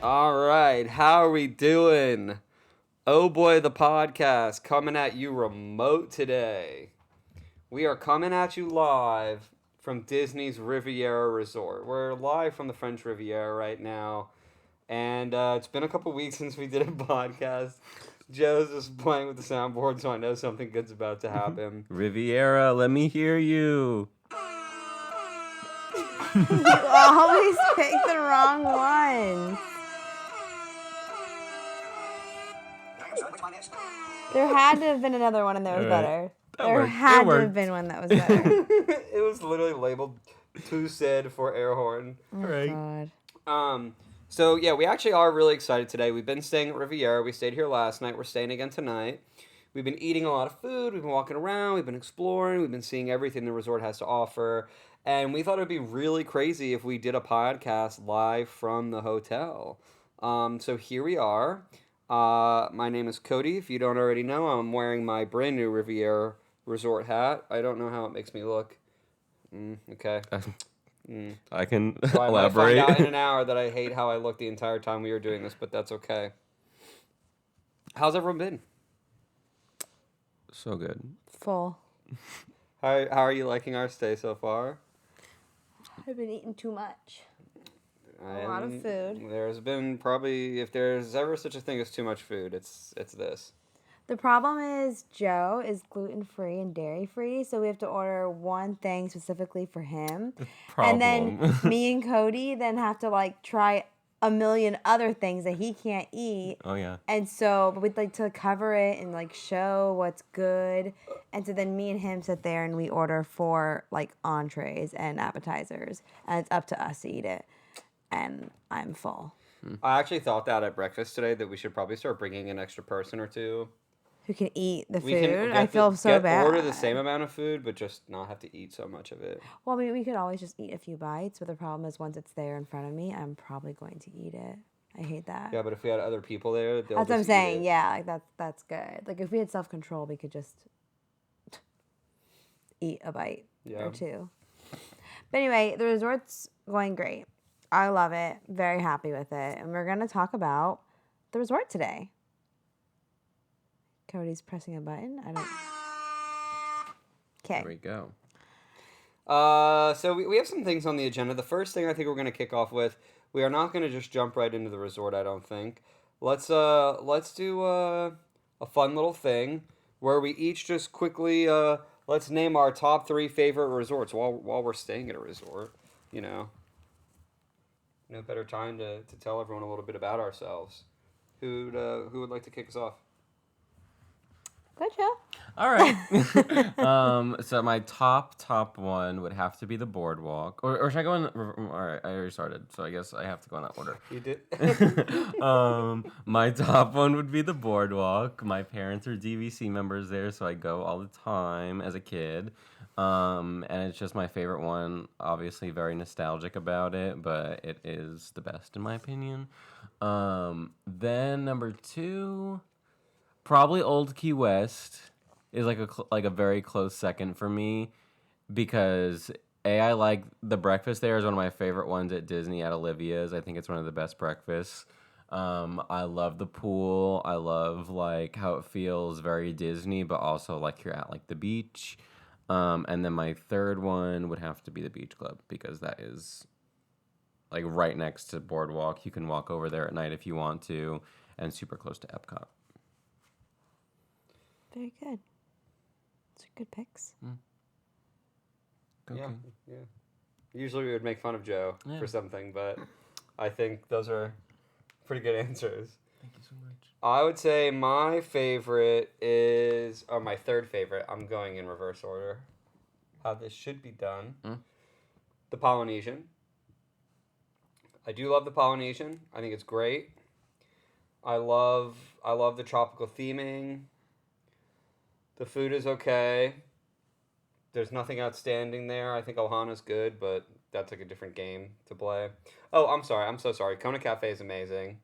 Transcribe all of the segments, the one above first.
All right, how are we doing? Oh boy, the podcast coming at you remote today. We are coming at you live from Disney's Riviera Resort. We're live from the French Riviera right now, and it's been a couple weeks since we did a podcast. Joe's just playing with the soundboard, so I know something good's about to happen. Riviera, let me hear you. You always pick the wrong one. There had to have been another one and that was better. There had to have been one that was better. It was literally labeled "too sad" for air horn. Oh my God. So yeah, we actually are really excited today. We've been staying at Riviera. We stayed here last night. We're staying again tonight. We've been eating a lot of food. We've been walking around. We've been exploring. We've been seeing everything the resort has to offer. And we thought it'd be really crazy if we did a podcast live from the hotel. So here we are. My name is Cody. If you don't already know, I'm wearing my brand new Riviera resort hat. I don't know how it makes me look. Okay. I can So I might elaborate. find out in an hour that I hate how I look the entire time we were doing this, but that's okay. How's everyone been? So good. Full. How are you liking our stay so far? I've been eating too much. A lot of food. There's been probably, if there's ever such a thing as too much food, it's this. The problem is Joe is gluten-free and dairy-free, so we have to order one thing specifically for him. Problem. And then me and Cody then have to try a million other things that he can't eat. Oh yeah. And so, but we'd like to cover it and show what's good. And so then me and him sit there and we order 4 entrees and appetizers, and it's up to us to eat it. And I'm full. I actually thought that at breakfast today that we should probably start bringing an extra person or two. Who can eat the We food? can I feel so bad. Order the same amount of food, but just not have to eat so much of it. Well, I mean, we could always just eat a few bites, but the problem is once it's there in front of me, I'm probably going to eat it. I hate that. Yeah, but if we had other people there, they'll That's what I'm just saying. eat it. Yeah, that's good. If we had self-control, we could just eat a bite or two. But anyway, the resort's going great. I love it. Very happy with it. And we're going to talk about the resort today. Cody's pressing a button. I don't... Okay. There we go. So we have some things on the agenda. The first thing I think we're going to kick off with, we are not going to just jump right into the resort, I don't think. Let's do a fun little thing where we each just quickly let's name our top 3 favorite resorts while we're staying at a resort, you know. No better time to tell everyone a little bit about ourselves. Who would like to kick us off? Good, Joe. All right. So my top one would have to be the boardwalk, or should I go in? All right, I already started, so I guess I have to go in that order. You did. My top one would be the boardwalk. My parents are DVC members there, so I go all the time as a kid. And it's just my favorite one. Obviously, very nostalgic about it, but it is the best in my opinion. Then number 2, probably Old Key West is like a very close second for me because I like the breakfast there is one of my favorite ones at Disney at Olivia's. I think it's one of the best breakfasts. I love the pool. I love how it feels very Disney, but also you're at the beach. And then my third one would have to be the Beach Club because that is right next to Boardwalk. You can walk over there at night if you want to, and super close to Epcot. Very good. Those are good picks. Okay. Yeah. Usually we would make fun of Joe for something, but I think those are pretty good answers. Thank you so much. I would say my favorite is, or my third favorite, I'm going in reverse order, how this should be done. The Polynesian. I do love the Polynesian. I think it's great. I love the tropical theming. The food is okay. There's nothing outstanding there. I think Ohana's good, but that's a different game to play. Oh, I'm sorry. I'm so sorry. Kona Cafe is amazing.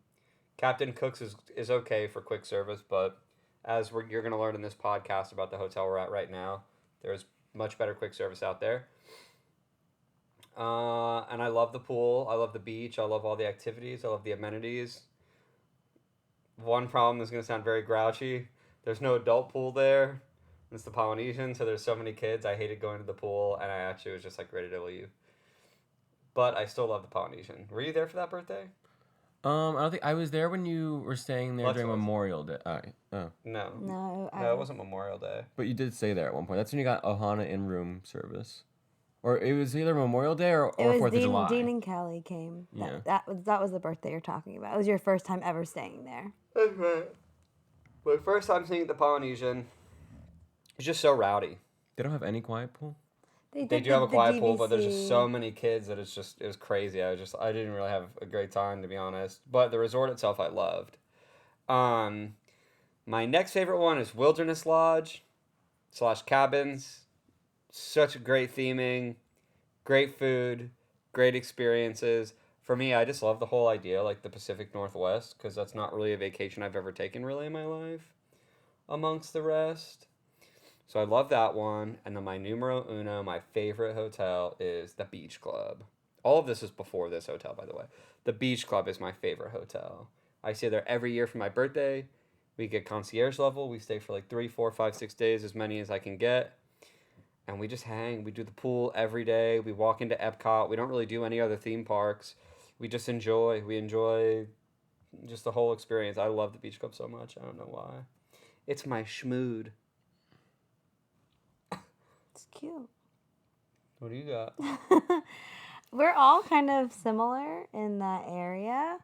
Captain Cook's is okay for quick service, but as you're going to learn in this podcast about the hotel we're at right now, there's much better quick service out there. And I love the pool. I love the beach. I love all the activities. I love the amenities. One problem is going to sound very grouchy. There's no adult pool there. It's the Polynesian, so there's so many kids. I hated going to the pool, and I actually was just like ready to leave. But I still love the Polynesian. Were you there for that birthday? I don't think I was there when you were staying there Lex during was. Memorial Day. No. No, No, it wasn't Memorial Day. But you did stay there at one point. That's when you got Ohana in-room service. Or it was either Memorial Day or it was 4th of July. Dean and Kelly came. Yeah. That was the birthday you're talking about. It was your first time ever staying there. That's right. My first time seeing the Polynesian. It's just so rowdy. They don't have any quiet pool? They do have a quiet pool, but there's just so many kids that it was crazy. I didn't really have a great time, to be honest. But the resort itself I loved. My next favorite one is Wilderness Lodge / cabins. Such great theming, great food, great experiences. For me, I just love the whole idea, like the Pacific Northwest, because that's not really a vacation I've ever taken really in my life, amongst the rest. So I love that one. And then my numero uno, my favorite hotel is the Beach Club. All of this is before this hotel, by the way. The Beach Club is my favorite hotel. I stay there every year for my birthday. We get concierge level. We stay for like 3, 4, 5, 6 days, as many as I can get. And we just hang. We do the pool every day. We walk into Epcot. We don't really do any other theme parks. We just enjoy. We enjoy just the whole experience. I love the Beach Club so much. I don't know why. It's my schmood. It's cute. What do you got? We're all kind of similar in that area.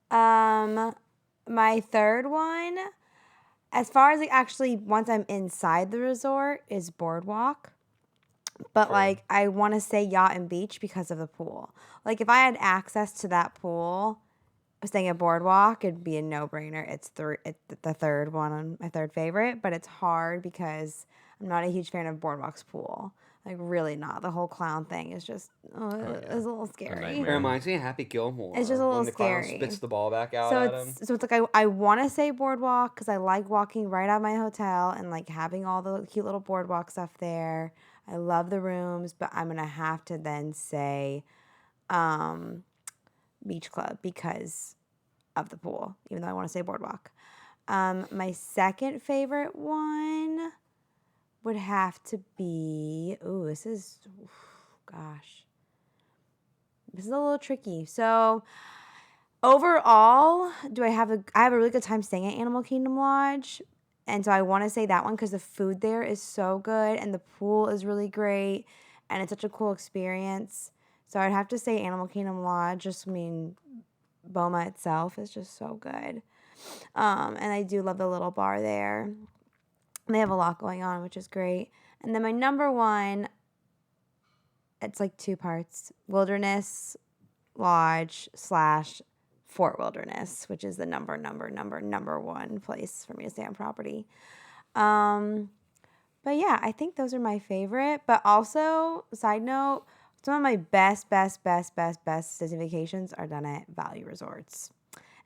My third one, as far as like actually once I'm inside the resort, is Boardwalk. But True. like I want to say Yacht and Beach because of the pool. Like if I had access to that pool, staying at Boardwalk, it'd be a no-brainer. It's the third one on my third favorite, but it's hard because I'm not a huge fan of Boardwalk's pool. Like really not. The whole clown thing is just it's a little scary. nightmare. It reminds me of Happy Gilmore. It's just a little when the clown scary. spits the ball back out So at him. it's like I want to say Boardwalk because I like walking right out of my hotel and like having all the cute little boardwalk stuff there. I love the rooms, but I'm gonna have to then say Beach Club because of the pool, even though I want to say Boardwalk. My second favorite one would have to be, this is a little tricky. So overall, I have a really good time staying at Animal Kingdom Lodge. And so I want to say that one because the food there is so good and the pool is really great and it's such a cool experience. So I'd have to say Animal Kingdom Lodge. Boma itself is just so good. And I do love the little bar there. They have a lot going on, which is great. And then my number one, it's like 2 parts. Wilderness Lodge / Fort Wilderness, which is the number one place for me to stay on property. But yeah, I think those are my favorite. But also, side note, some of my best Disney vacations are done at value resorts.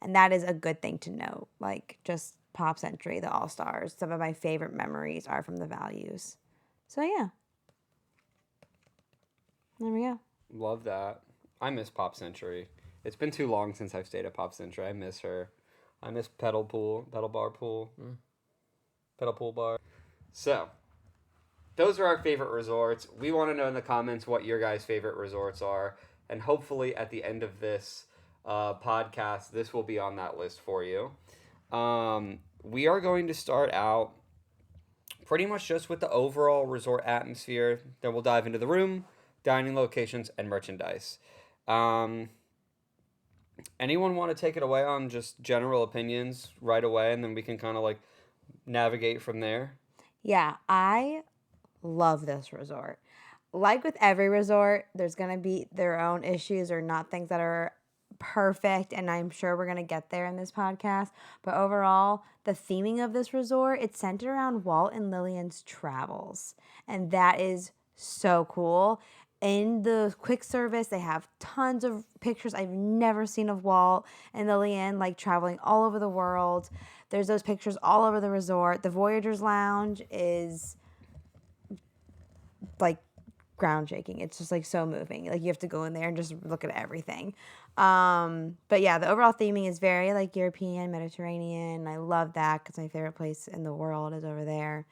And that is a good thing to note. Like, just Pop Century, the All-Stars. Some of my favorite memories are from the values. So, yeah. There we go. Love that. I miss Pop Century. It's been too long since I've stayed at Pop Century. I miss her. I miss Pedal Bar Pool. Pedal Pool Bar. So, those are our favorite resorts. We want to know in the comments what your guys' favorite resorts are. And hopefully at the end of this podcast, this will be on that list for you. We are going to start out pretty much just with the overall resort atmosphere. Then we'll dive into the room, dining locations, and merchandise. Anyone want to take it away on just general opinions right away, and then we can kind of like navigate from there? Yeah, I love this resort. Like with every resort, there's going to be their own issues or not things that are perfect, and I'm sure we're going to get there in this podcast. But overall, the theming of this resort, it's centered around Walt and Lillian's travels, and that is so cool. In the quick service, they have tons of pictures I've never seen of Walt and Lillian, like traveling all over the world. There's those pictures all over the resort. The Voyagers Lounge is like ground shaking. It's just like so moving. Like you have to go in there and just look at everything. But yeah, the overall theming is very like European, Mediterranean. I love that because my favorite place in the world is over there.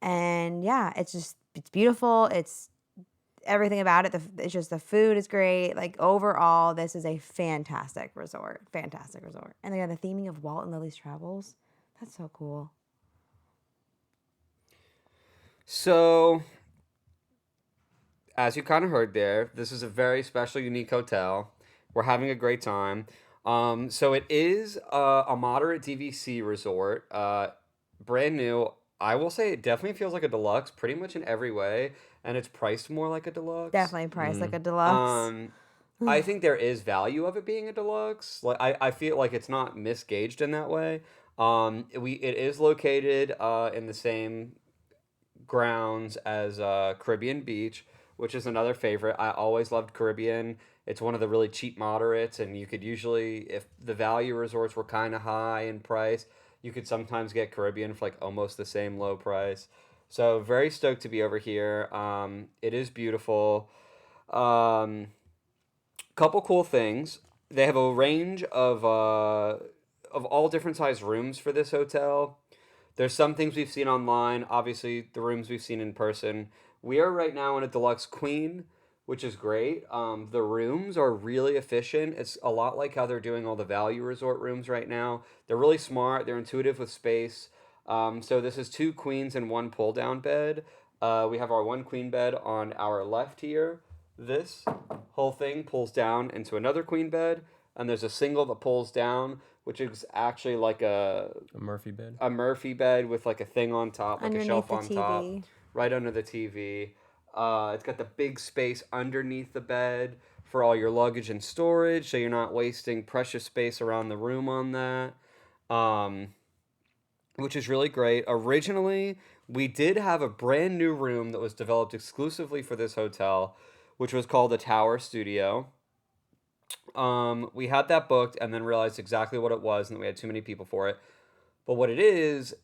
And yeah, it's beautiful. It's everything about it. It's just the food is great. Like overall, this is a fantastic resort. Fantastic resort. And they got the theming of Walt and Lily's Travels. That's so cool. So, as you kind of heard there, this is a very special, unique hotel. We're having a great time. So it is a moderate DVC resort, brand new. I will say it definitely feels like a deluxe, pretty much in every way, and it's priced more like a deluxe. Definitely priced like a deluxe. I think there is value of it being a deluxe. Like I feel like it's not misgauged in that way. It is located in the same grounds as Caribbean Beach, which is another favorite. I always loved Caribbean. It's one of the really cheap moderates, and you could usually, if the value resorts were kind of high in price, you could sometimes get Caribbean for like almost the same low price. So very stoked to be over here. It is beautiful. Couple cool things. They have a range of all different size rooms for this hotel. There's some things we've seen online, obviously the rooms we've seen in person. We are right now in a deluxe queen, which is great. The rooms are really efficient. It's a lot like how they're doing all the value resort rooms right now. They're really smart. They're intuitive with space. So this is 2 queens and 1 pull-down bed. We have our 1 queen bed on our left here. This whole thing pulls down into another queen bed, and there's a single that pulls down, which is actually like a Murphy bed. A Murphy bed with like a thing on top, like underneath a shelf the on TV. top, right under the TV. It's got the big space underneath the bed for all your luggage and storage, so you're not wasting precious space around the room on that, which is really great. Originally, we did have a brand new room that was developed exclusively for this hotel, which was called the Tower Studio. We had that booked and then realized exactly what it was, and that we had too many people for it. But what it is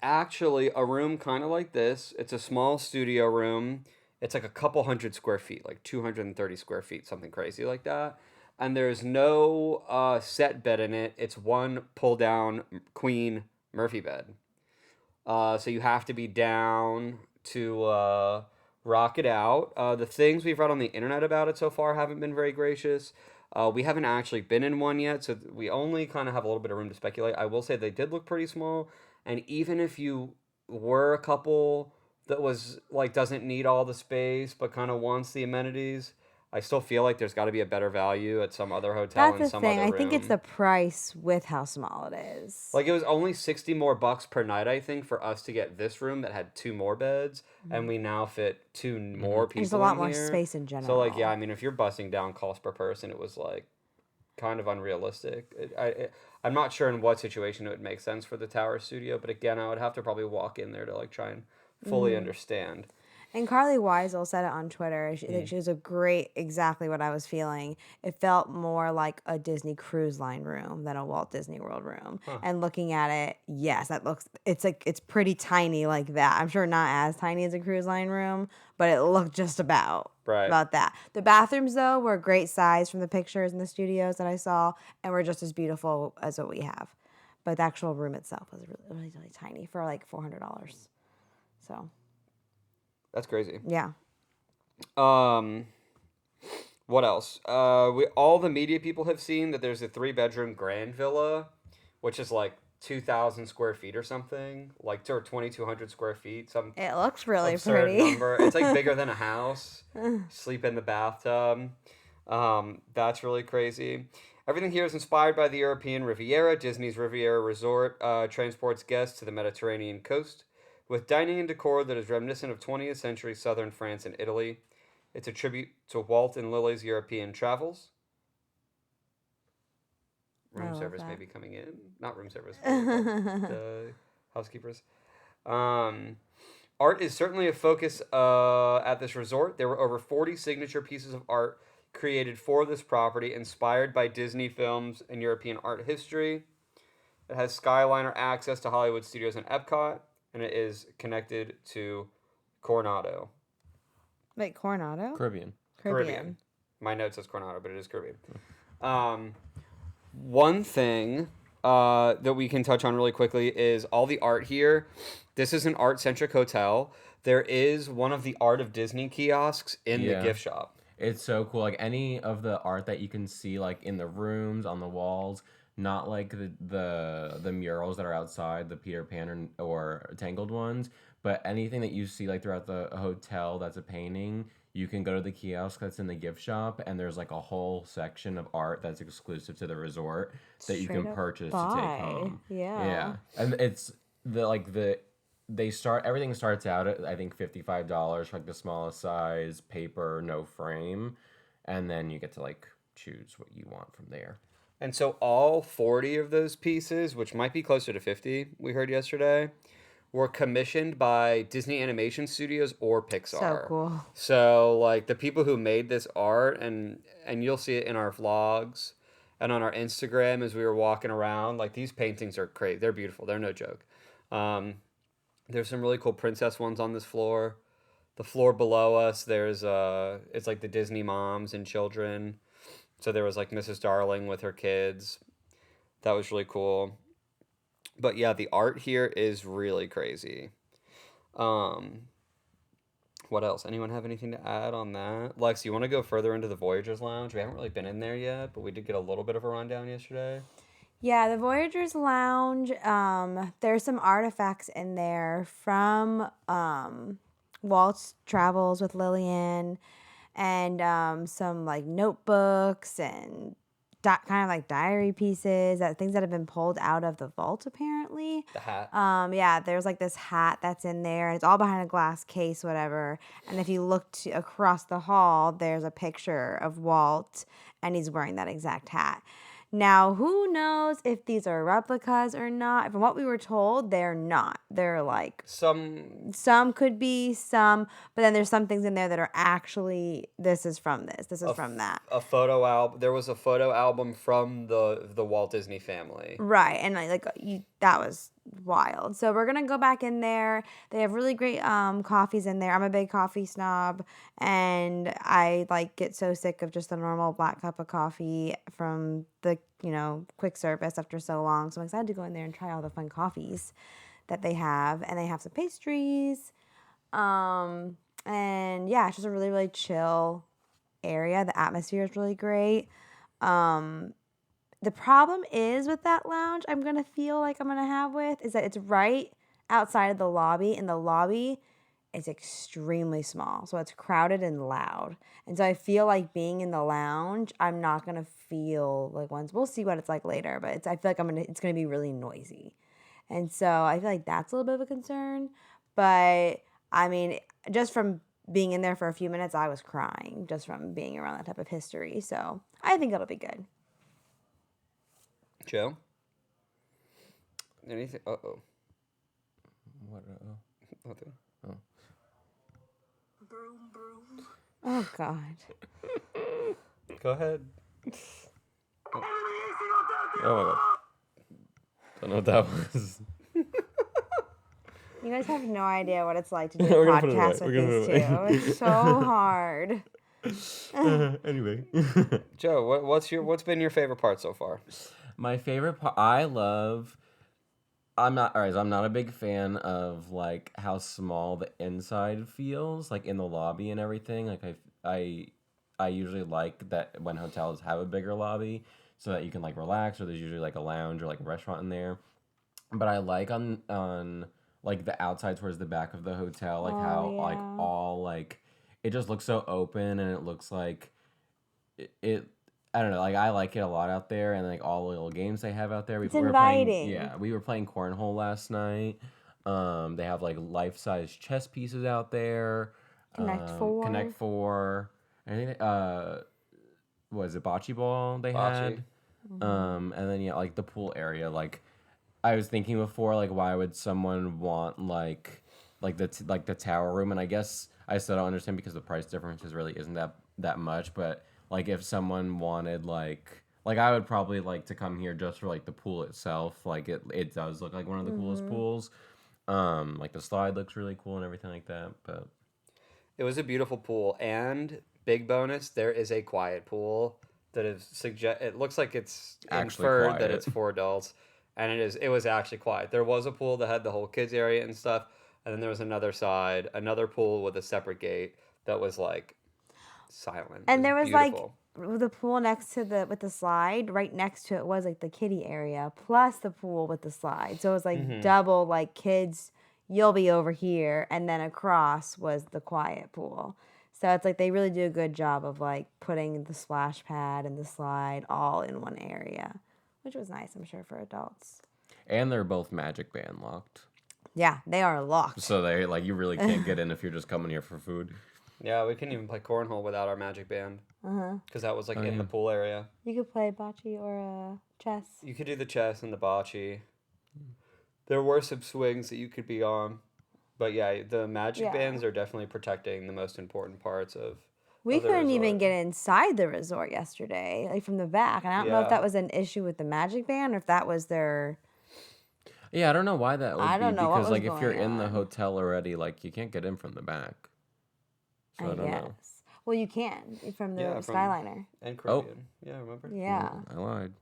actually a room kind of like this. It's a small studio room. It's like a couple hundred square feet, like 230 square feet, something crazy like that. And there's no set bed in it. It's 1 pull-down queen Murphy bed. So you have to be down to rock it out. The things we've read on the internet about it so far haven't been very gracious. We haven't actually been in one yet, so we only kind of have a little bit of room to speculate. I will say they did look pretty small, and even if you were a couple that was like doesn't need all the space but kind of wants the amenities, I still feel like there's got to be a better value at some other hotel That's in the some thing. other I room. think it's the price with how small it is. Like it was only $60 more per night, I think, for us to get this room that had 2 more beds, and we now fit 2 more people. There's a lot in more here. space in general. So like yeah, I mean if you're busting down cost per person, it was like kind of unrealistic. I'm not sure in what situation it would make sense for the Tower Studio, but again, I would have to probably walk in there to like try and fully understand. And Carly Weisel said it on Twitter. She was exactly what I was feeling. It felt more like a Disney Cruise Line room than a Walt Disney World room. Huh. And looking at it, yes, it's pretty tiny like that. I'm sure not as tiny as a cruise line room, but it looked just about that. The bathrooms though were great size from the pictures in the studios that I saw, and were just as beautiful as what we have. But the actual room itself was really, really tiny for like $400. So. That's crazy. Yeah. What else? All the media people have seen that there's a 3-bedroom grand villa, which is like 2,000 square feet or something, like or 2,200 square feet. It looks really absurd pretty. number. It's like bigger than a house. Sleep in the bathtub. That's really crazy. Everything here is inspired by the European Riviera. Disney's Riviera Resort transports guests to the Mediterranean coast with dining and decor that is reminiscent of 20th century southern France and Italy. It's a tribute to Walt and Lily's European travels. Room service may be coming in. Not room service, the housekeepers. Art is certainly a focus at this resort. There were over 40 signature pieces of art created for this property, inspired by Disney films and European art history. It has Skyliner access to Hollywood Studios and Epcot, and it is connected to Coronado. Like Coronado? Caribbean. My note says Coronado, but it is Caribbean. One thing that we can touch on really quickly is all the art here. This is an art-centric hotel. There is one of the Art of Disney kiosks in the gift shop. It's so cool. Like any of the art that you can see, like in the rooms, on the walls, not like the murals that are outside, the Peter Pan or Tangled ones, but anything that you see like throughout the hotel that's a painting, you can go to the kiosk that's in the gift shop, and there's like a whole section of art that's exclusive to the resort that you can purchase to take home. Yeah, and it's everything starts out at I think $55 for like the smallest size, paper, no frame, and then you get to like choose what you want from there. And so all 40 of those pieces, which might be closer to 50, we heard yesterday, were commissioned by Disney Animation Studios or Pixar. So cool. So like the people who made this art, and you'll see it in our vlogs and on our Instagram as we were walking around, like these paintings are crazy. They're beautiful. They're no joke. There's some really cool princess ones on this floor. The floor below us, there's it's like the Disney moms and children. So there was like Mrs. Darling with her kids. That was really cool. But yeah, the art here is really crazy. What else? Anyone have anything to add on that? Lex, you want to go further into the Voyagers Lounge? We haven't really been in there yet, but we did get a little bit of a rundown yesterday. Yeah, the Voyagers Lounge, there's some artifacts in there from Walt's travels with Lillian, and some like notebooks and kind of like diary pieces, things that have been pulled out of the vault apparently. The hat. Yeah, there's like this hat that's in there, and it's all behind a glass case, whatever. And if you look across the hall, there's a picture of Walt, and he's wearing that exact hat. Now, who knows if these are replicas or not? From what we were told, they're not. They're like some could be some, but then there's some things in there that are actually this is from this. This is from that. A photo album. There was a photo album from the Walt Disney family. Right, and that was wild. So we're gonna go back in there. They have really great coffees in there. I'm a big coffee snob, and I get so sick of just the normal black cup of coffee from the quick service after so long. So I'm excited to go in there and try all the fun coffees that they have, and they have some pastries. And yeah, it's just a really, really chill area. The atmosphere is really great. The problem is with that lounge I'm going to feel like I'm going to have with is that it's right outside of the lobby, and the lobby is extremely small. So it's crowded and loud. And so I feel like being in the lounge, I'm not going to feel like we'll see what it's like later, but I feel like it's going to be really noisy. And so I feel like that's a little bit of a concern. But I mean, just from being in there for a few minutes, I was crying just from being around that type of history. So I think it'll be good. Joe? Anything? Uh-oh. What? Nothing. Oh. Oh, God. Go ahead. Oh my God. Don't know what that was. You guys have no idea what it's like to do a We're gonna put it podcast away. with these two. It's so hard. Anyway. Joe, what's been your favorite part so far? My favorite part, I'm not a big fan of how small the inside feels, in the lobby and everything. I usually like that when hotels have a bigger lobby so that you can relax, or there's usually a lounge or a restaurant in there. But I like on the outside towards the back of the hotel, all it just looks so open, and it looks like it I don't know, I like it a lot out there, and all the little games they have out there. It's inviting. We were playing cornhole last night. They have life-size chess pieces out there. Connect Four. Anything? What is it, bocce ball they had? Mm-hmm. And then the pool area. I was thinking before, why would someone want the tower room? And I guess I still don't understand because the price differences really isn't that much, but. If someone wanted, I would probably like to come here just for, the pool itself. It does look like one of the coolest pools. The slide looks really cool and everything like that, but... It was a beautiful pool, and big bonus, there is a quiet pool that is it looks like it's Actually inferred that quiet. it's for adults, and it was actually quiet. There was a pool that had the whole kids area and stuff, and then there was another pool with a separate gate that was like silent. It And there was beautiful. like the pool next to the with the slide, right next to it was like the kiddie area plus the pool with the slide. So it was like double like kids, you'll be over here, and then across was the quiet pool. So it's like they really do a good job of like putting the splash pad and the slide all in one area, which was nice, I'm sure, for adults. And they're both Magic Band locked. Yeah, they are locked. So they like you really can't get in if you're just coming here for food. Yeah, we couldn't even play cornhole without our magic band because that was like in the pool area. You could play bocce or chess. You could do the chess and the bocce. There were some swings that you could be on. But yeah, the magic bands are definitely protecting the most important parts of We the couldn't even resort. get inside the resort yesterday, like from the back. And I don't know if Yeah. that was an issue with the magic band or if that was their. Yeah, I don't know why that would I be don't know what because was like if you're going in the on. hotel already, like you can't get in from the back. So I don't know. Well, you can from the Yeah, from- Skyliner. And Caribbean. Yeah, remember? Yeah. I lied.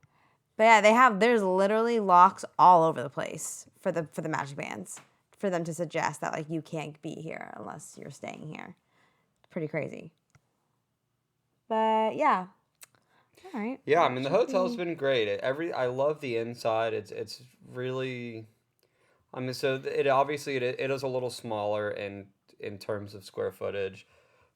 But yeah, there's literally locks all over the place for the magic bands for them to suggest that like you can't be here unless you're staying here. Pretty crazy. But yeah. All right. Yeah, I mean the hotel's been great. I love the inside. It's really, I mean, so it obviously it is a little smaller in terms of square footage,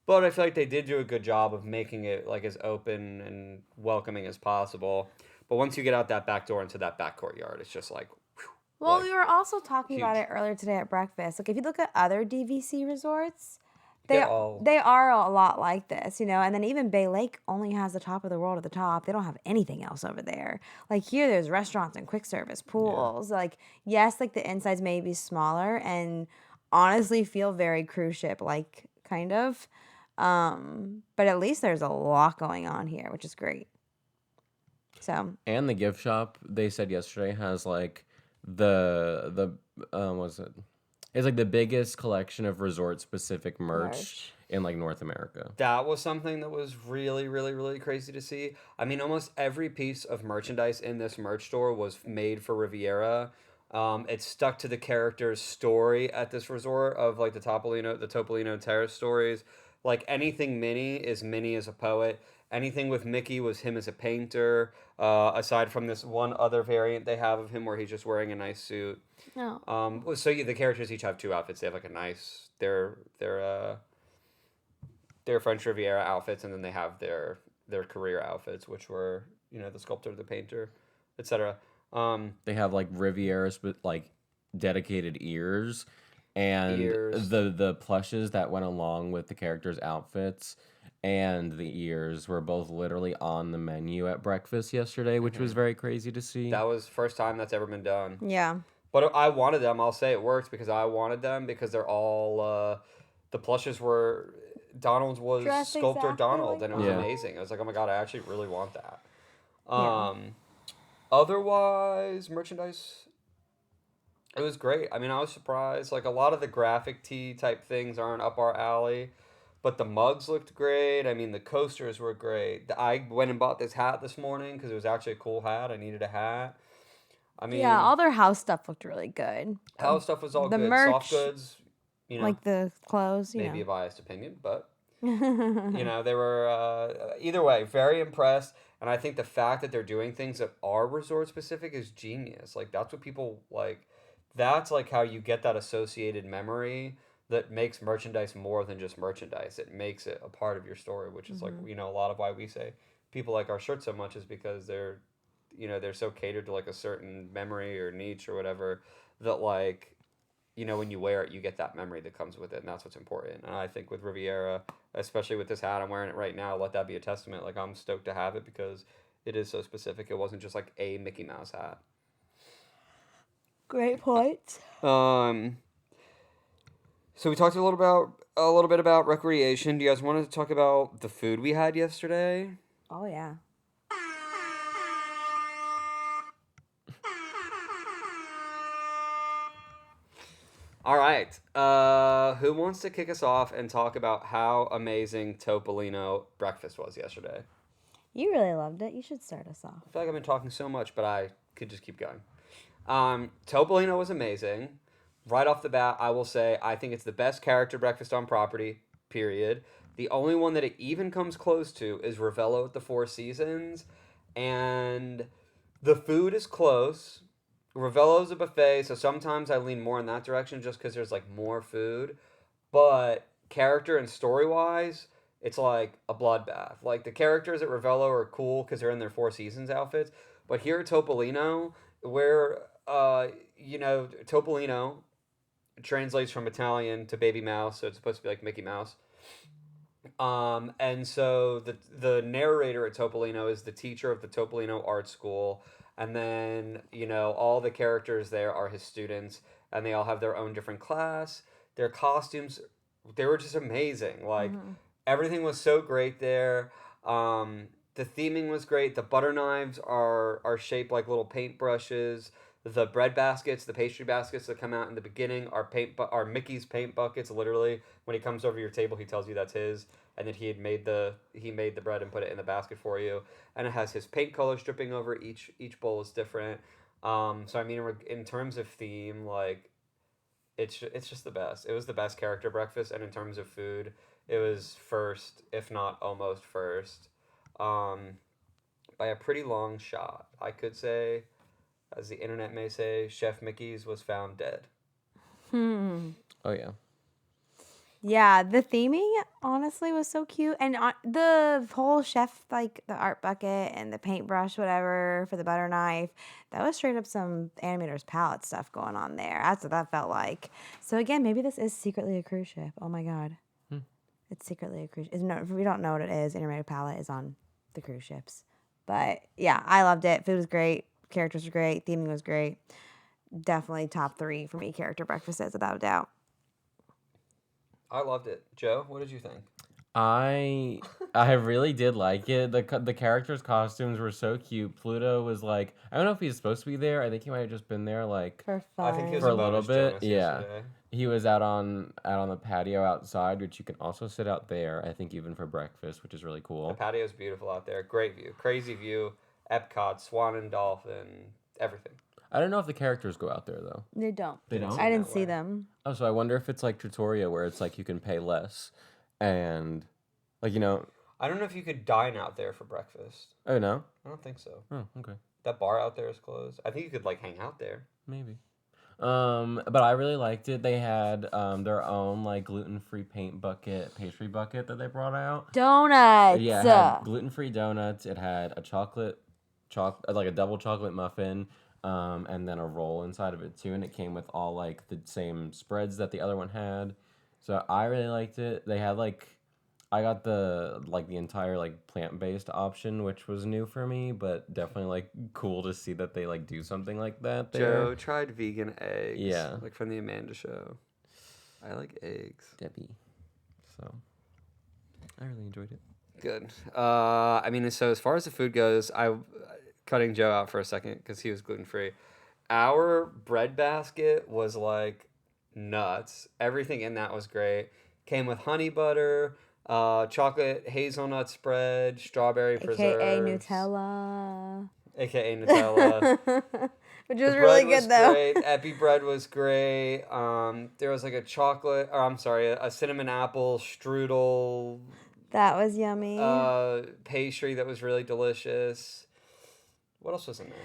but I feel like they did do a good job of making it like as open and welcoming as possible. But once you get out that back door into that back courtyard, it's just like, whew, Well, like, we were also talking about huge. it earlier today at breakfast. Like if you look at other DVC resorts, They they all- they are a lot like this, you know. And then even Bay Lake only has the top of the world at the top. They don't have anything else over there. Like here, there's restaurants and quick service pools. Like yes, like the insides may be smaller and honestly feel very cruise ship like kind of. But at least there's a lot going on here, which is great. So And the gift shop, they said yesterday, has like the what's it? It's like the biggest collection of resort specific merch in like North America. That was something that was really, really, really crazy to see. I mean, almost every piece of merchandise in this merch store was made for Riviera. It stuck to the character's story at this resort of like the Topolino Terrace stories. Like anything Minnie is Minnie as a poet. Anything with Mickey was him as a painter. Aside from this one other variant they have of him where he's just wearing a nice suit. no. So the characters each have two outfits. They have like a nice they're French Riviera outfits, and then they have their career outfits, which were the sculptor, the painter, etc. They have like Riviera's like dedicated ears, and Ears. the plushes that went along with the characters' outfits and the ears were both literally on the menu at breakfast yesterday, which was very crazy to see. That was the first time that's ever been done. Yeah. But I wanted them. I'll say it worked because I wanted them because they're all the plushes were Donald's was Dressed sculptor exactly Donald, like and it was Yeah. amazing. I was like, oh my god, I actually really want that. Yeah. Otherwise, merchandise, it was great. I mean, I was surprised. Like a lot of the graphic tee type things aren't up our alley, but the mugs looked great. I mean, the coasters were great. I went and bought this hat this morning because it was actually a cool hat. I needed a hat. I mean, Yeah, all their house stuff looked really good. house stuff was all the good. merch, Soft goods, like the clothes, maybe a biased opinion, but know. they were either way very impressed. And I think the fact that they're doing things that are resort specific is genius. Like that's what people like. That's like how you get that associated memory that makes merchandise more than just merchandise. It makes it a part of your story, which is like a lot of why we say people like our shirts so much is because they're so catered to like a certain memory or niche or whatever that like when you wear it, you get that memory that comes with it, and that's what's important. And I think with Riviera, especially with this hat, I'm wearing it right now, let that be a testament. Like, I'm stoked to have it because it is so specific. It wasn't just like a Mickey Mouse hat. Great points. So we talked a little bit about recreation. Do you guys want to talk about the food we had yesterday? Oh yeah. All right. Who wants to kick us off and talk about how amazing Topolino breakfast was yesterday? You really loved it. You should start us off. I feel like I've been talking so much, but I could just keep going. Topolino was amazing. Right off the bat, I will say I think it's the best character breakfast on property, period. The only one that it even comes close to is Ravello at the Four Seasons. And the food is close. Ravello's a buffet, so sometimes I lean more in that direction just because there's like more food. But character and story wise, it's like a bloodbath. Like the characters at Ravello are cool because they're in their Four Seasons outfits. But here at Topolino, where Topolino translates from Italian to baby mouse, so it's supposed to be like Mickey Mouse. And so the narrator at Topolino is the teacher of the Topolino Art School, and then all the characters there are his students, and they all have their own different class. Their costumes, they were just amazing. Like everything was so great there. The theming was great. The butter knives are shaped like little paintbrushes. The bread baskets, the pastry baskets that come out in the beginning are Mickey's paint buckets. Literally, when he comes over your table, he tells you that's his, and that he made the bread and put it in the basket for you. And it has his paint colors dripping over each bowl is different. So I mean, in terms of theme, like it's just the best. It was the best character breakfast, and in terms of food, it was first, if not almost first, by a pretty long shot. I could say, as the internet may say, Chef Mickey's was found dead. Oh yeah. Yeah, the theming honestly was so cute, and the whole chef, like the art bucket and the paintbrush, whatever for the butter knife, that was straight up some animator's palette stuff going on there. That's what that felt like. So again, maybe this is secretly a cruise ship. Oh my god, it's secretly a cruise. No, if we don't know what it is, animated palette is on the cruise ships. But yeah, I loved it. Food was great. Characters were great. Theming was great. Definitely top 3 for me. Character breakfasts, without a doubt. I loved it. Joe, what did you think? I really did like it. The characters' costumes were so cute. Pluto was like, I don't know if he's supposed to be there. I think he might have just been there like For fun. I think he was for a a little bonus bit. Jonas Yeah. yesterday. He was out on the patio outside, which you can also sit out there, I think, even for breakfast, which is really The cool. patio's beautiful out there. Great view. Crazy view. Epcot, Swan and Dolphin, everything. I don't know if the characters go out there though. They don't. They don't? I didn't that see way. them. Oh, so I wonder if it's like Trattoria where it's like you can pay less and like I don't know if you could dine out there for breakfast. oh no? I don't think so. Oh, okay. That bar out there is closed. I think you could like hang out there. Maybe. But I really liked it. They had their own like gluten-free pastry bucket that they brought out. Donuts. Yeah, it had gluten-free donuts. It had a like a double chocolate muffin, and then a roll inside of it too. And it came with all like the same spreads that the other one had. So I really liked it. They had like, I got the entire like plant-based option, which was new for me, but definitely like cool to see that they like do something like that there. Joe tried vegan eggs. Yeah. Like from the Amanda Show. I like eggs. Debbie. So I really enjoyed it. Good. I mean, so as far as the food goes, cutting Joe out for a second because he was gluten free. Our bread basket was like nuts. Everything in that was great. Came with honey butter, chocolate hazelnut spread, strawberry preserves, AKA Nutella. AKA Nutella. Which The was really bread good though. Great. Epi bread was great. There was like a cinnamon apple strudel That was yummy. pastry that was really delicious. What else was in there?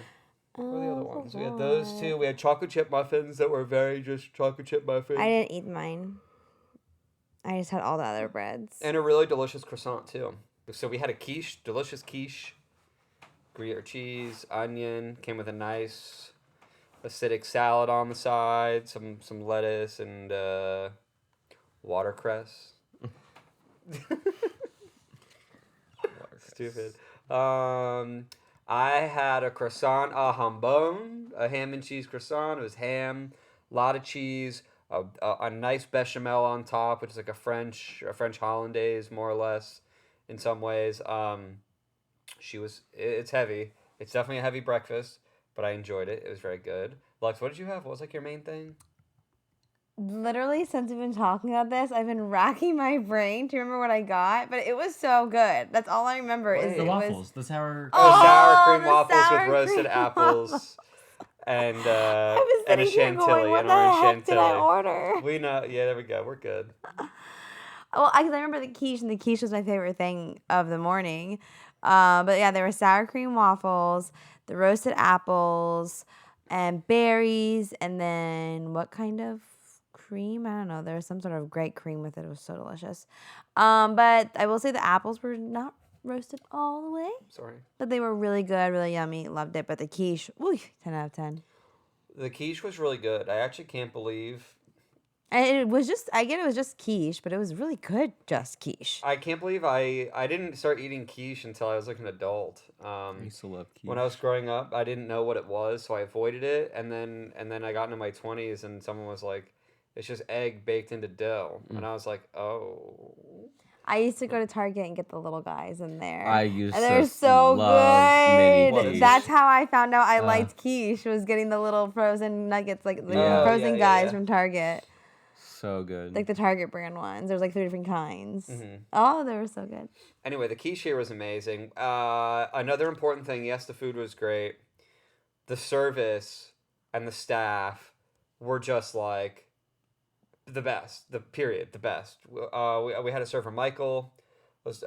What were the other ones? We had those two. We had chocolate chip muffins that were very just chocolate chip muffins. I didn't eat mine. I just had all the other breads. And a really delicious croissant too. So we had a quiche, delicious quiche, Gruyere cheese, onion, came with a nice acidic salad on the side, some lettuce and watercress. Stupid. I had a croissant au jambon, a ham and cheese croissant. It was ham, a lot of cheese, a nice bechamel on top, which is like a French hollandaise more or less, in some ways. It's heavy. It's definitely a heavy breakfast, but I enjoyed it. It was very good. Lux, what did you have? What was like your main thing? literally, since we've been talking about this, I've been racking my brain to remember what I got, but it was so good. That's all I remember. Is Wait. The it waffles, was the sour. The sour cream the waffles with sour roasted cream apples waffles. and I was a sitting here going, chantilly, "What an the orange heck did I chantilly. order?" We know. Yeah, there we go. We're good. Well, I remember the quiche, and the quiche was my favorite thing of the morning. But yeah, there were sour cream waffles, the roasted apples, and berries, and then what kind of cream? I don't know. There was some sort of great cream with it. It was so delicious. But I will say the apples were not roasted all the way, Sorry. but they were really good, really yummy. Loved it. But the quiche, ooh, 10 out of 10. The quiche was really good. I actually can't believe. And it was just, I get it was just quiche, but it was really good, just quiche. I can't believe I didn't start eating quiche until I was like an adult. I used to love quiche. When I was growing up, I didn't know what it was, so I avoided it. And then I got into my 20s, and someone was like, "It's just egg baked into dough," and I was like, "Oh." I used to go to Target and get the little guys in there. I used and they're to so love mini good. quiche. That's how I found out I liked quiche, was getting the little frozen nuggets, like the Yeah. frozen guys yeah. from Target. So good. Like the Target brand ones. There's like 3 different kinds. Mhm. Oh, they were so good. Anyway, the quiche here was amazing. Another important thing, yes, the food was great. The service and the staff were just like the best. The best. We had a server, Michael, was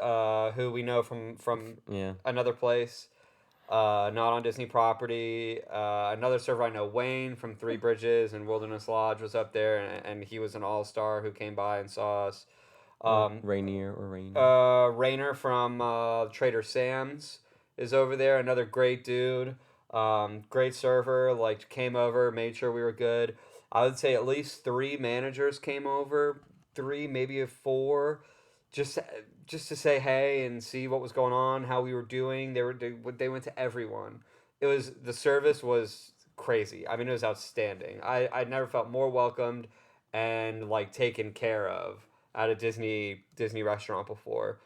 who we know from Yeah. another place, not on Disney property. Another server I know, Wayne from Three Bridges and Wilderness Lodge, was up there, and he was an all-star who came by and saw us. Rainier. Rainer from Trader Sam's is over there. Another great dude. Great server. Like, came over, made sure we were good. I would say at least 3 managers came over. 3, maybe 4. Just to say hey and see what was going on, how we were doing. They went to everyone. The service was crazy. I mean, it was outstanding. I never felt more welcomed and like taken care of at a Disney restaurant before.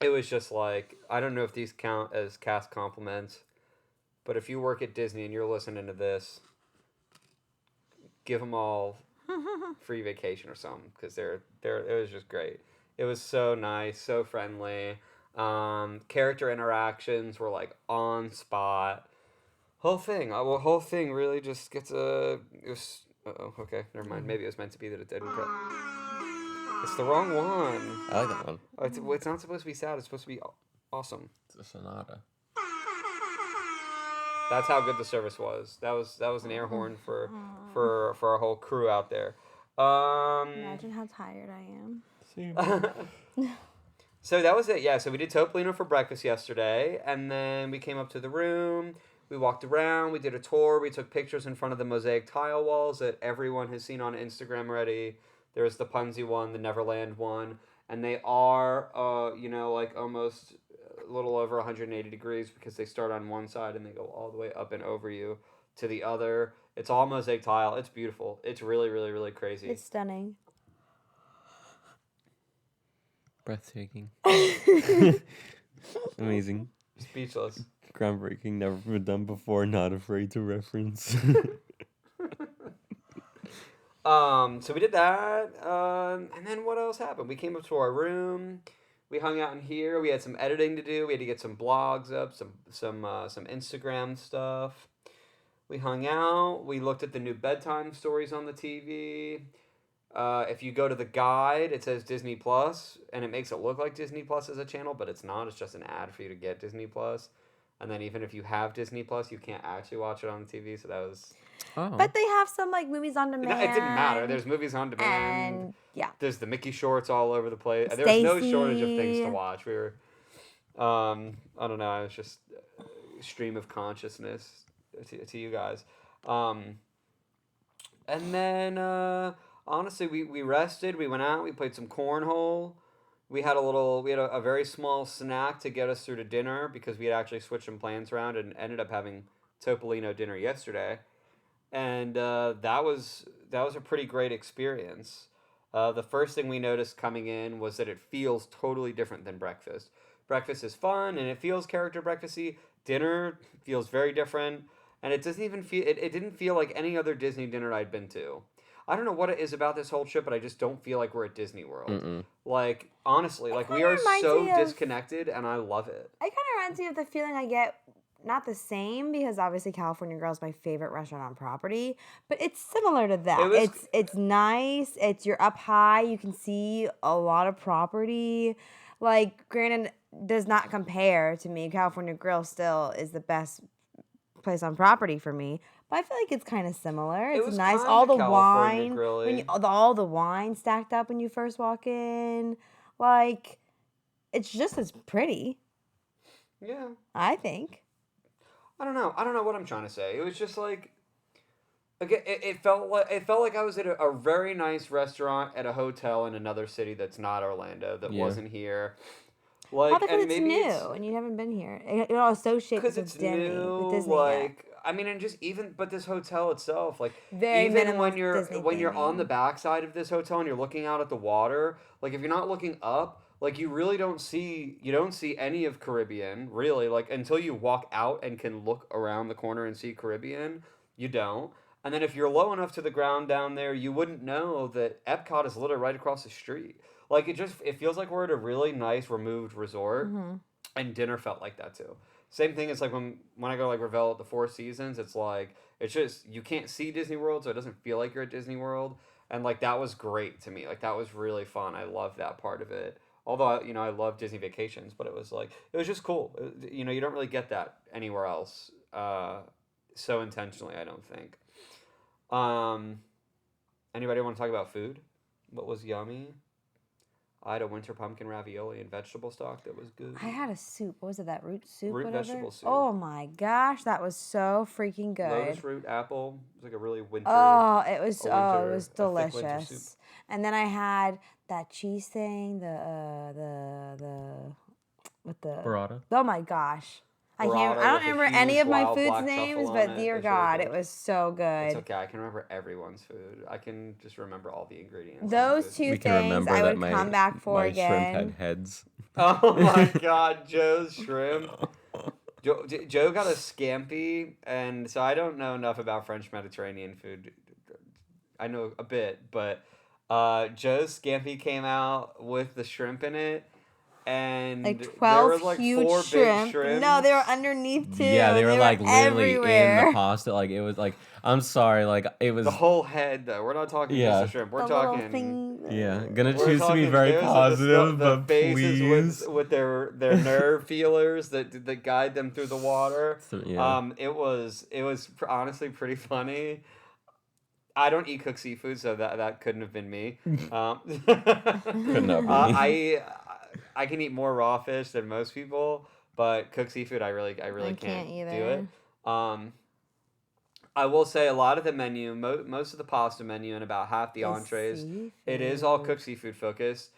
It was just like, I don't know if these count as cast compliments, but if you work at Disney and you're listening to this, give them all free vacation or something, because it was just great. It was so nice, so friendly. Character interactions were like on spot. Whole thing really just gets a. It was. Okay, never mind. Maybe it was meant to be that it didn't. But it's the wrong one. I like that one. It's not supposed to be sad. It's supposed to be awesome. It's a sonata. That's how good the service was. That was an air horn for our whole crew out there. Imagine how tired I am. So that was it. Yeah, so we did Topolino for breakfast yesterday, and then we came up to the room. We walked around. We did a tour. We took pictures in front of the mosaic tile walls that everyone has seen on Instagram already. There's the Punzi one, the Neverland one, and they are, like almost a little over 180 degrees, because they start on one side and they go all the way up and over you to the other. It's all mosaic tile. It's beautiful. It's really, really, really crazy. It's stunning. Breathtaking. Amazing. Speechless. Groundbreaking. Never been done before. Not afraid to reference. So we did that, and then what else happened? We came up to our room. We hung out in here. We had some editing to do. We had to get some blogs up, some Instagram stuff. We hung out. We looked at the new bedtime stories on the TV. If you go to the guide, it says Disney Plus, and it makes it look like Disney Plus is a channel, but it's not. It's just an ad for you to get Disney Plus. And then even if you have Disney Plus, you can't actually watch it on the TV. So that was. Oh. But they have some like movies on demand. It didn't matter. There's movies on demand. And yeah. There's the Mickey shorts all over the place. There was no shortage of things to Stacy. watch. We were, I don't know. It was just stream of consciousness to you guys. And then honestly, we rested. We went out. We played some cornhole. We had a very small snack to get us through to dinner, because we had actually switched some plans around and ended up having Topolino dinner yesterday. And that was a pretty great experience. The first thing we noticed coming in was that it feels totally different than breakfast. Breakfast is fun and it feels character breakfasty. Dinner feels very different, and it doesn't even feel. It didn't feel like any other Disney dinner I'd been to. I don't know what it is about this whole trip, but I just don't feel like we're at Disney World. Mm-mm. Like, honestly, like we kinda are reminds so me of- disconnected, and I love it. It kind of reminds me of the feeling I get, not the same, because obviously California Grill is my favorite restaurant on property, but it's similar to that. It was- It's nice. You're up high. You can see a lot of property. Like, granted, does not compare to me. California Grill still is the best place on property for me. But I feel like it's kind of similar. It's was nice. kinda All the California wine, Grill-y. when all the wine stacked up when you first walk in, like it's just as pretty. Yeah. I think. I don't know. I don't know what I'm trying to say. It was just like, again, it felt like I was at a very nice restaurant at a hotel in another city that's not Orlando, that Yeah. wasn't here. Like, Probably because and it's maybe new and you haven't been here. It all associates because with it's Disney. new. With Disney, Like, I mean, and just even, but this hotel itself, like, Very even minimal when you're Disney on theming. the backside of this hotel and you're looking out at the water, like if you're not looking up, like you really don't see any of Caribbean really, like until you walk out and can look around the corner and see Caribbean, you don't. And then if you're low enough to the ground down there, you wouldn't know that Epcot is literally right across the street. Like it feels like we're at a really nice removed resort, and dinner felt like that too. Same thing as like when I go like Revel at the Four Seasons, it's like it's just you can't see Disney World, so it doesn't feel like you're at Disney World, and like that was great to me. Like that was really fun. I love that part of it. Although I love Disney Vacations, but it was just cool. You don't really get that anywhere else so intentionally. I don't think. Anybody want to talk about food? What was yummy? I had a winter pumpkin ravioli and vegetable stock that was good. I had a soup. What was it? That root soup? Root whatever? vegetable soup. Oh my gosh, that was so freaking good. Lotus root apple. It was like a really winter. Oh, it was a it was thick winter soup. delicious. And then I had that cheese thing, the with the Burrata. Oh my gosh. I Burrata don't with a remember huge any of my wild foods black names, truffle on but it. dear It's really God, good. it was so good. It's okay. I can remember everyone's food. I can just remember all the ingredients. on Those food. two We can things remember I that would come back for my shrimp had again. heads. Oh my God, Joe's shrimp. Joe got a scampi, and so I don't know enough about French Mediterranean food. I know a bit, but Joe's scampi came out with the shrimp in it, and Like there 12 was like huge 4 shrimp. big shrimps. No, they were underneath too. Yeah, they were like literally everywhere. in the pasta. Like it was like I'm sorry, like it was. The whole head, though. We're not talking Yeah. just the shrimp. We're The little talking. thing. Yeah, gonna We're choose to be talking- very there's positive, the but faces please. with their nerve feelers that guide them through the water. So, yeah. It was honestly pretty funny. I don't eat cooked seafood, so that couldn't have been me. Could not be. I can eat more raw fish than most people, but cooked seafood I really can't can't do either. it. I will say a lot of the menu, most of the pasta menu, and about half the Is entrees, it is all seafood. cooked seafood focused.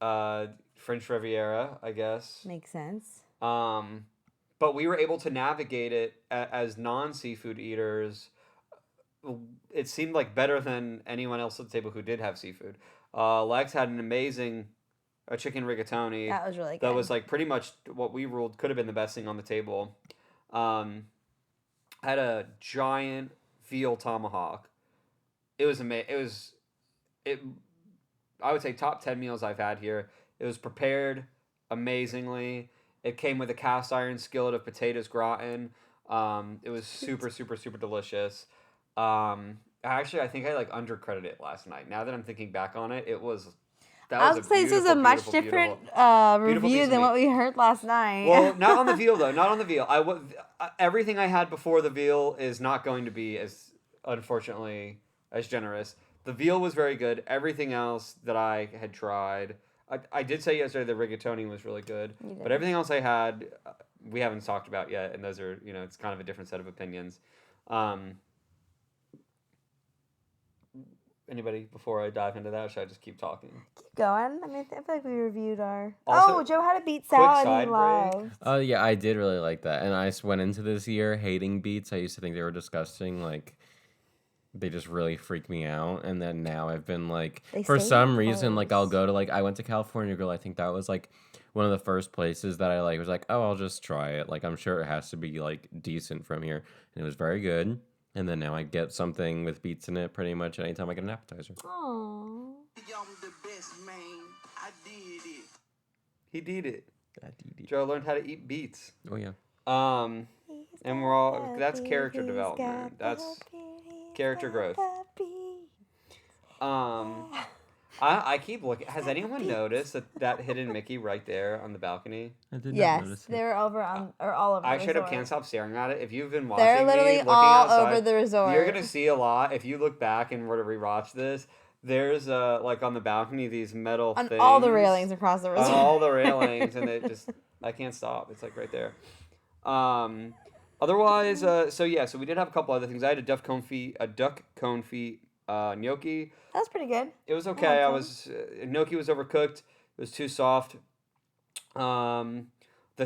French Riviera, I guess. Makes sense. But we were able to navigate it as non-seafood eaters. It seemed like better than anyone else at the table who did have seafood. Lex had an amazing chicken rigatoni. That was really good. That was like pretty much what we ruled could have been the best thing on the table. Had a giant veal tomahawk. It was amazing. I would say top 10 meals I've had here. It was prepared amazingly. It came with a cast iron skillet of potatoes gratin. It was super, super, super delicious. Actually, I think I like undercredited it last night. Now that I'm thinking back on it, I would say this was a much different review piece of than what meat. we heard last night. Well, not on the veal though. Not on the veal. Everything I had before the veal is not going to be as, unfortunately, as generous. The veal was very good. Everything else that I had tried, I did say yesterday the rigatoni was really good. You did. But everything else I had, we haven't talked about yet, and those are it's kind of a different set of opinions. Anybody before I dive into that, or should I just keep talking? Keep going. I mean, I feel like we reviewed our. Also, Joe had a beet quick salad he side break. loved. Oh yeah, I did really like that, and I went into this year hating beets. I used to think they were disgusting, like they just really freak me out. And then now I've been like, They for say some it reason, like I'll helps. go to I went to California Grill. I think that was like one of the first places that I was like, oh, I'll just try it. Like I'm sure it has to be like decent from here, and it was very good. And then now I get something with beets in it pretty much anytime I get an appetizer. Aww. He did it. I did it. Joe learned how to eat beets. Oh, yeah. And we're all, that's character development. That's character growth. I keep looking. Has anyone noticed that hidden Mickey right there on the balcony? I did not Yes, notice they it. were over on or all over. I the straight up resort. can't stop staring at it. If you've been watching They're literally me looking all outside, over the resort. you're gonna see a lot. If you look back and were to rewatch this, there's like on the balcony these metal On things. all the railings across the resort. On all the railings, and it just I can't stop. It's like right there. Otherwise, so we did have a couple other things. I had a duck confit gnocchi. That was pretty good. It was okay. Gnocchi was overcooked. It was too soft. The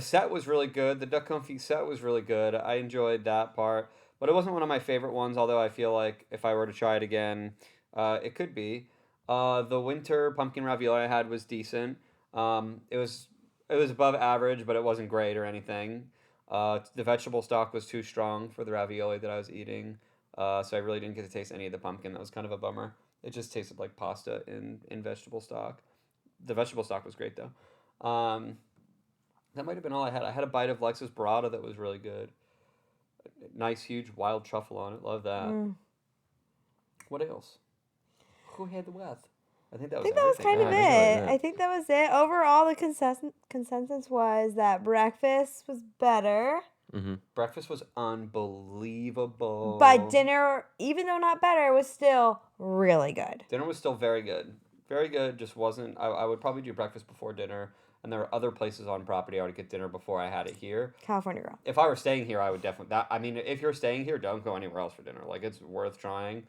set was really good. The duck confit set was really good. I enjoyed that part, but it wasn't one of my favorite ones. Although I feel like if I were to try it again, it could be. The winter pumpkin ravioli I had was decent. It was above average, but it wasn't great or anything. The vegetable stock was too strong for the ravioli that I was eating, so I really didn't get to taste any of the pumpkin. That was kind of a bummer. It just tasted like pasta in vegetable stock. The vegetable stock was great though. That might have been all I had. I had a bite of Lexus burrata that was really good. Nice, huge, wild truffle on it. Love that. What else? Who had the West? I think that was kind of Yeah, it. I think that was it. Overall, the consensus was that breakfast was better. Mm-hmm. Breakfast was unbelievable. But dinner, even though not better, was still really good. Dinner was still very good. Very good, just wasn't... I would probably do breakfast before dinner, and there were other places on property I would get dinner before I had it here. California roll. If I were staying here, I would definitely... if you're staying here, don't go anywhere else for dinner. Like, it's worth trying.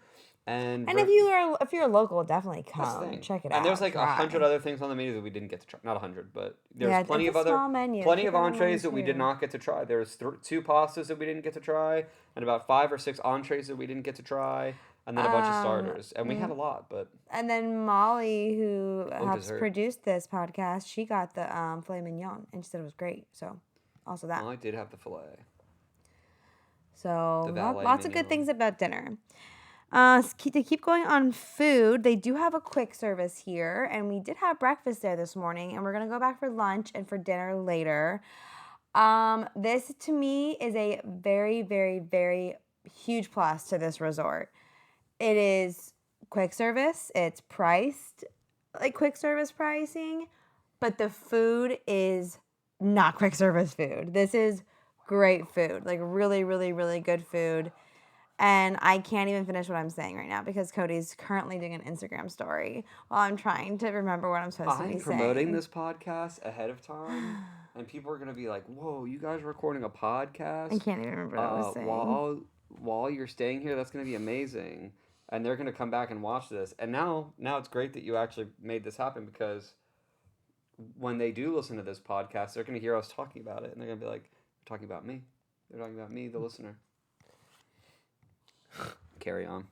And if you're local, definitely that's the come thing. check it out. And there's like try. 100 other things on the menu that we didn't get to try. Not 100, but there's Yeah, plenty it's of a small menu. plenty Keep of it on entrees that menu we did too. not get to try. There's 2 pastas that we didn't get to try, and about 5 or 6 entrees that we didn't get to try, and then a bunch of starters. And we had a lot, but And then Molly, who helps dessert. produce this podcast, she got the filet mignon, and she said it was great. So, also that. I did have the filet. So The valet lots of mignon. good things about dinner. To keep going on food, they do have a quick service here, and we did have breakfast there this morning, and we're gonna go back for lunch and for dinner later. This to me is a very, very, very huge plus to this resort. It is quick service. It's priced like quick service pricing, but the food is not quick service food. This is great food, like really, really, really good food. And I can't even finish what I'm saying right now because Cody's currently doing an Instagram story while I'm trying to remember what I'm supposed to be I'm saying. promoting this podcast ahead of time, and people are gonna be like, "Whoa, you guys are recording a podcast?" I can't even remember what I was saying. While you're staying here, that's gonna be amazing, and they're gonna come back and watch this. And now it's great that you actually made this happen because when they do listen to this podcast, they're gonna hear us talking about it, and they're gonna be like, "They're talking about me. They're talking about me, the listener." Carry on.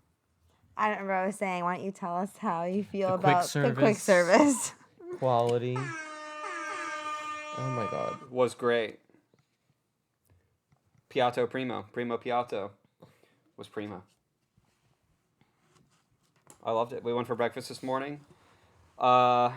I don't remember what I was saying. Why don't you tell us how you feel The quick about the quick service. service? Quality. Oh my god. Was great. Piatto primo piatto was primo. I loved it. We went for breakfast this morning. Like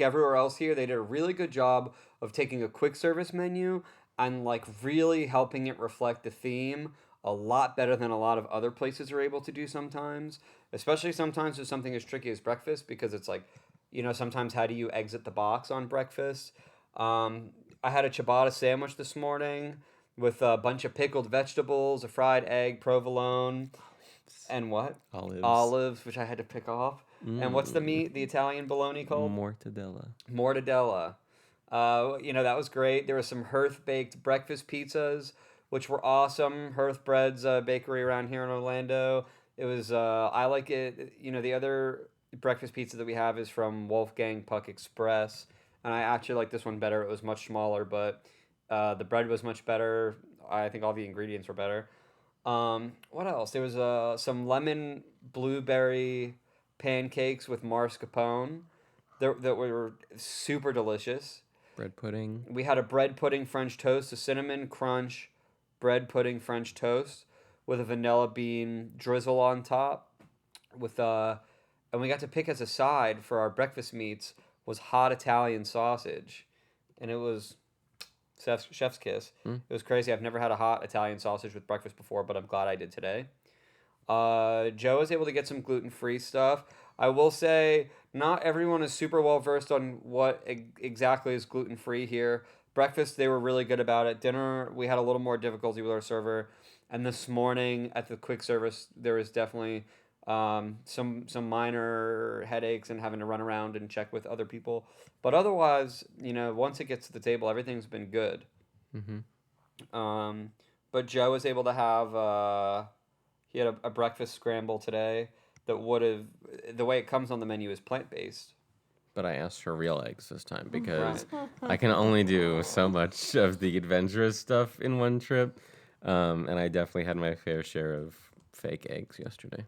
everywhere else here, they did a really good job of taking a quick service menu and like really helping it reflect the theme a lot better than a lot of other places are able to do sometimes. Especially sometimes with something as tricky as breakfast because it's like, sometimes how do you exit the box on breakfast? I had a ciabatta sandwich this morning with a bunch of pickled vegetables, a fried egg, provolone, and what? Olives, which I had to pick off. And what's the meat, the Italian bologna called? Mortadella. That was great. There was some Hearth-baked breakfast pizzas, which were awesome. Hearth Bread's bakery around here in Orlando. It was, I like it. The other breakfast pizza that we have is from Wolfgang Puck Express. And I actually like this one better. It was much smaller, but the bread was much better. I think all the ingredients were better. What else? There was some lemon blueberry pancakes with mascarpone that were super delicious. Bread pudding. We had a bread pudding French toast, a cinnamon crunch bread pudding French toast with a vanilla bean drizzle on top. And we got to pick as a side for our breakfast meats was hot Italian sausage, and it was chef's kiss. It was crazy. I've never had a hot Italian sausage with breakfast before, but I'm glad I did today. Joe was able to get some gluten-free stuff. I will say not everyone is super well versed on what exactly is gluten-free here. Breakfast, they were really good about it. Dinner, we had a little more difficulty with our server. And this morning at the quick service, there was definitely some minor headaches and having to run around and check with other people. But otherwise, once it gets to the table, everything's been good. But Joe was able to have... he had a breakfast scramble today that would have... The way it comes on the menu is plant-based. But I asked for real eggs this time because I can only do so much of the adventurous stuff in one trip. And I definitely had my fair share of fake eggs yesterday.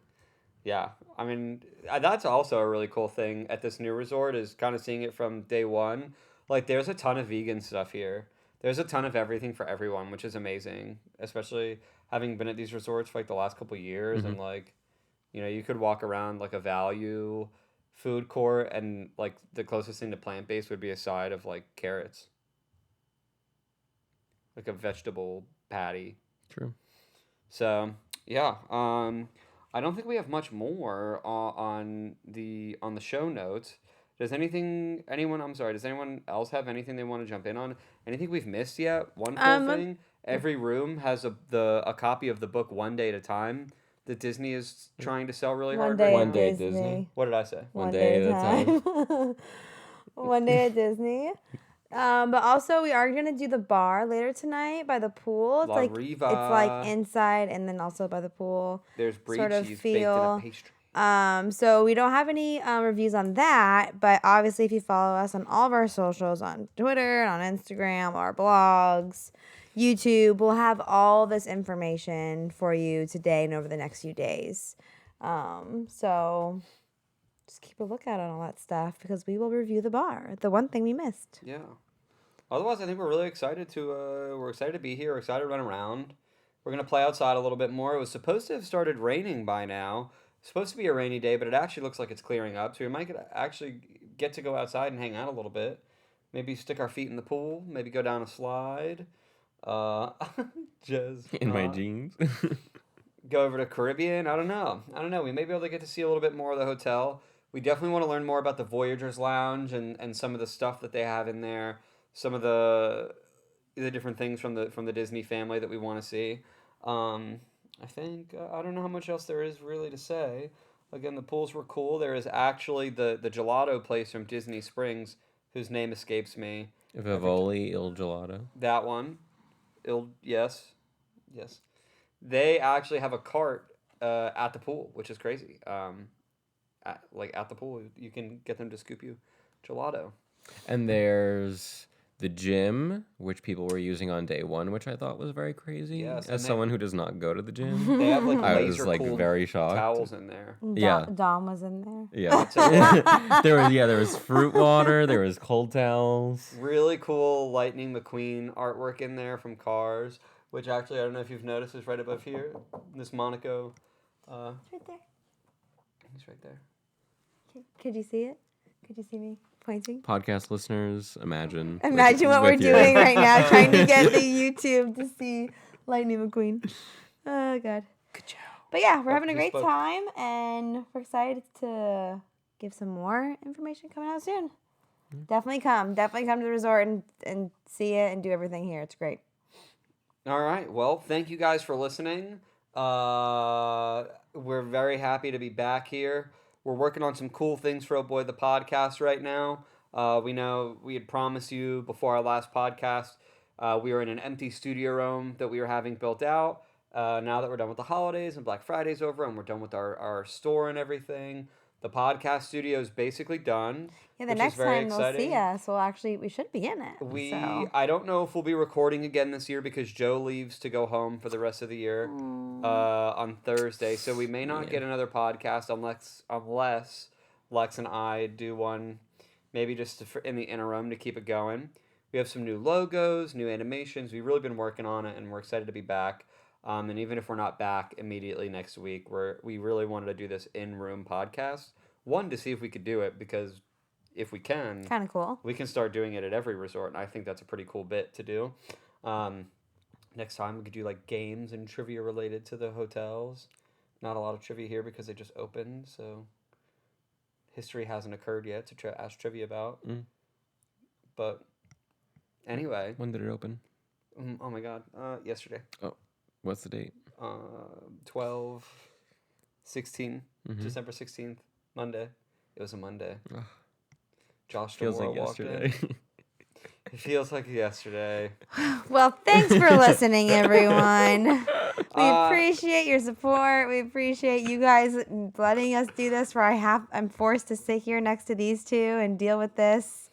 Yeah. I mean, that's also a really cool thing at this new resort is kind of seeing it from day one. Like, there's a ton of vegan stuff here. There's a ton of everything for everyone, which is amazing, especially having been at these resorts for, like, the last couple of years. And, like, you could walk around, like, a value food court and, like, the closest thing to plant-based would be a side of, like, carrots. Like a vegetable patty. True. So, yeah. I don't think we have much more on the show notes. Does anyone else have anything they want to jump in on? Anything we've missed yet? One cool thing, every room has a copy of the book One Day at a Time that Disney is trying to sell really hard. One day at Disney. What did I say? One day at a time. One day at Disney. But also we are gonna do the bar later tonight by the pool. It's Riva. It's like inside and then also by the pool. There's brie sort of cheese baked in a pastry. So we don't have any reviews on that, but obviously if you follow us on all of our socials, on Twitter, on Instagram, our blogs, YouTube, we'll have all this information for you today and over the next few days. So just keep a lookout on all that stuff because we will review the bar, the one thing we missed. Yeah. Otherwise, I think we're really excited to be here. We're excited to run around. We're going to play outside a little bit more. It was supposed to have started raining by now. It's supposed to be a rainy day, but it actually looks like it's clearing up. So we might actually get to go outside and hang out a little bit. Maybe stick our feet in the pool. Maybe go down a slide. Just in my jeans. Go over to Caribbean. I don't know. We may be able to get to see a little bit more of the hotel. We definitely want to learn more about the Voyagers Lounge and some of the stuff that they have in there. Some of the different things from the Disney family that we want to see. I think I don't know how much else there is really to say. Again, the pools were cool. There is actually the gelato place from Disney Springs, whose name escapes me. Vivoli Il Gelato. That one. Yes. They actually have a cart at the pool, which is crazy. At the pool, you can get them to scoop you gelato. And there's the gym, which people were using on day one, which I thought was very crazy. Yes, as someone who does not go to the gym, they have I was very shocked. Towels in there. Dom was in there. Yeah, there was fruit water, there was cold towels. Really cool Lightning McQueen artwork in there from Cars, which actually I don't know if you've noticed is right above here. This Monaco. It's right there. He's right there. Could you see it? Could you see me pointing? Podcast listeners, imagine what we're doing right now, trying to get the YouTube to see Lightning McQueen. Oh, God. Good job. But yeah, we're having a great time, and we're excited to give some more information coming out soon. Definitely come to the resort and see it and do everything here. It's great. All right. Well, thank you guys for listening. We're very happy to be back here. We're working on some cool things for Oh Boy the Podcast right now. We know we had promised you before our last podcast, we were in an empty studio room that we were having built out. Now that we're done with the holidays and Black Friday's over and we're done with our store and everything, the podcast studio is basically done. Yeah, the next time they'll see us, we should be in it. I don't know if we'll be recording again this year because Joe leaves to go home for the rest of the year on Thursday. So we may not get another podcast unless Lex and I do one, maybe just in the interim to keep it going. We have some new logos, new animations. We've really been working on it, and we're excited to be back. And even if we're not back immediately next week, we really wanted to do this in-room podcast. One, to see if we could do it, because if we can, Kind of cool. we can start doing it at every resort, and I think that's a pretty cool bit to do. Next time we could do like games and trivia related to the hotels. Not a lot of trivia here because they just opened, so history hasn't occurred yet to ask trivia about. But anyway, When did it open? oh my god, yesterday. Oh, what's the date? 16, December 16th, Monday. It was a Monday. Ugh. Josh Feels Demore like walked yesterday. in. It feels like yesterday. Well, thanks for listening, everyone. We appreciate your support. We appreciate you guys letting us do this where I'm forced to sit here next to these two and deal with this.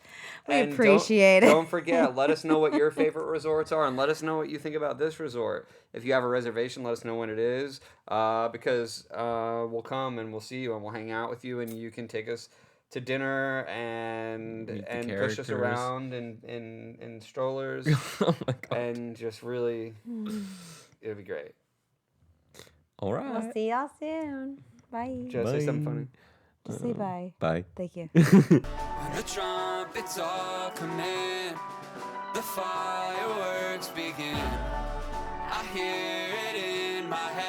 We appreciate it. Don't forget, let us know what your favorite resorts are, and let us know what you think about this resort. If you have a reservation, let us know when it is, because we'll come and we'll see you and we'll hang out with you, and you can take us to dinner and push us around in strollers. Oh my god. And just really, it'll be great. All right. We'll see y'all soon. Bye. Just say something funny. Just say bye. Bye. Thank you. When the trumpets all come in, the fireworks begin. I hear it in my head.